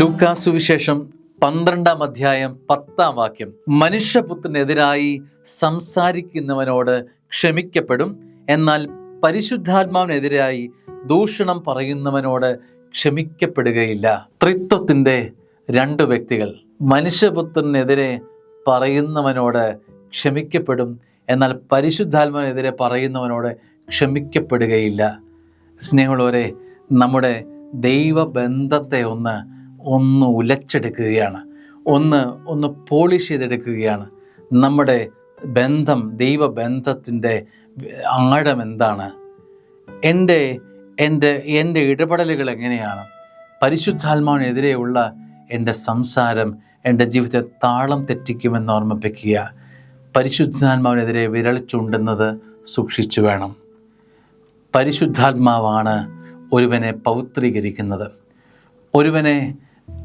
ലൂക്കാ സുവിശേഷം 12-ാം അധ്യായം 10-ാം വാക്യം. മനുഷ്യപുത്രനെതിരായി സംസാരിക്കുന്നവനോട് ക്ഷമിക്കപ്പെടും, എന്നാൽ പരിശുദ്ധാത്മാവിനെതിരായി ദൂഷണം പറയുന്നവനോട് ക്ഷമിക്കപ്പെടുകയില്ല. ത്രിത്വത്തിൻ്റെ രണ്ട് വ്യക്തികൾ. മനുഷ്യപുത്രനെതിരെ പറയുന്നവനോട് ക്ഷമിക്കപ്പെടും, എന്നാൽ പരിശുദ്ധാത്മാവിനെതിരെ പറയുന്നവനോട് ക്ഷമിക്കപ്പെടുകയില്ല. സ്നേഹമുള്ളവരെ, നമ്മുടെ ദൈവബന്ധത്തെ ഒന്ന് ഉലച്ചെടുക്കുകയാണ്, ഒന്ന് പോളിഷ് ചെയ്തെടുക്കുകയാണ്. നമ്മുടെ ബന്ധം, ദൈവബന്ധത്തിൻ്റെ ആഴം എന്താണ്? എൻ്റെ ഇടപെടലുകൾ എങ്ങനെയാണ്? പരിശുദ്ധാത്മാവിനെതിരെയുള്ള എൻ്റെ സംസാരം എൻ്റെ ജീവിതത്തെ താളം തെറ്റിക്കുമെന്ന് ഓർമ്മിപ്പിക്കുക. പരിശുദ്ധാത്മാവിനെതിരെ വിരൽ ചൂണ്ടുന്നത് സൂക്ഷിച്ചു വേണം. പരിശുദ്ധാത്മാവാണ് ഒരുവനെ പൗത്രീകരിക്കുന്നത്. ഒരുവനെ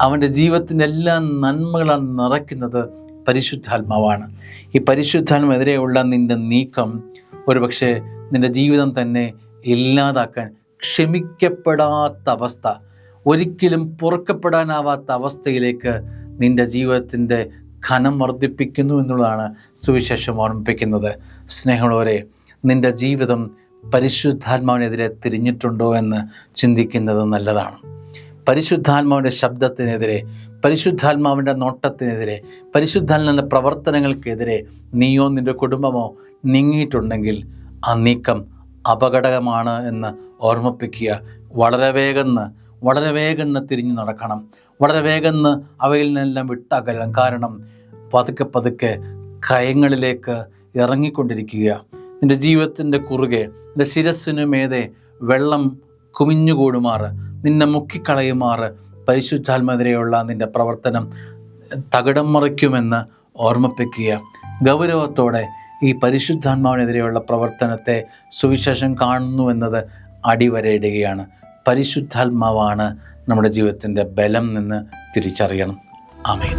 അവൻ്റെ ജീവിതത്തിൻ്റെ എല്ലാ നന്മകളാൽ നിറയ്ക്കുന്നത് പരിശുദ്ധാത്മാവാണ്. ഈ പരിശുദ്ധാത്മാവിനെതിരെയുള്ള നിൻ്റെ നീക്കം ഒരുപക്ഷെ നിൻ്റെ ജീവിതം തന്നെ ഇല്ലാതാക്കാൻ, ക്ഷമിക്കപ്പെടാത്ത അവസ്ഥ, ഒരിക്കലും പൊറുക്കപ്പെടാനാവാത്ത അവസ്ഥയിലേക്ക് നിൻ്റെ ജീവിതത്തിൻ്റെ ഘനം വർദ്ധിപ്പിക്കുന്നു എന്നുള്ളതാണ് സുവിശേഷം ഓർമ്മിപ്പിക്കുന്നത്. സ്നേഹമുള്ളവരെ, നിൻ്റെ ജീവിതം പരിശുദ്ധാത്മാവിനെതിരെ തിരിഞ്ഞിട്ടുണ്ടോ എന്ന് ചിന്തിക്കുന്നത് നല്ലതാണ്. പരിശുദ്ധാത്മാവിൻ്റെ ശബ്ദത്തിനെതിരെ, പരിശുദ്ധാത്മാവിൻ്റെ നോട്ടത്തിനെതിരെ, പരിശുദ്ധാത്മാവിൻ്റെ പ്രവർത്തനങ്ങൾക്കെതിരെ നീയോ നിൻ്റെ കുടുംബമോ നീങ്ങിയിട്ടുണ്ടെങ്കിൽ ആ നീക്കം അപകടകരമാണ് എന്ന് ഓർമ്മിപ്പിക്കുക. വളരെ വേഗം തിരിഞ്ഞു നടക്കണം. വളരെ വേഗം അവയിൽ നിന്നെല്ലാം വിട്ടകലണം. കാരണം പതുക്കെ കയങ്ങളിലേക്ക് ഇറങ്ങിക്കൊണ്ടിരിക്കുക. നിൻ്റെ ജീവിതത്തിൻ്റെ കുറുകെ, നിൻ്റെ ശിരസ്സിനു മേതെ വെള്ളം കുമിഞ്ഞുകൂടുമാറ്, നിന്നെ മുക്കിക്കളയുമാറ് പരിശുദ്ധാത്മാവിനെതിരെയുള്ള നിൻ്റെ പ്രവർത്തനം തകിടം മറിക്കുമെന്ന് ഓർമ്മിപ്പിക്കുക. ഗൗരവത്തോടെ ഈ പരിശുദ്ധാത്മാവിനെതിരെയുള്ള പ്രവർത്തനത്തെ സുവിശേഷം കാണുന്നു എന്നത് അടിവരയിടുകയാണ്. പരിശുദ്ധാത്മാവാണ് നമ്മുടെ ജീവിതത്തിൻ്റെ ബലം എന്ന് തിരിച്ചറിയണം. ആമേൻ.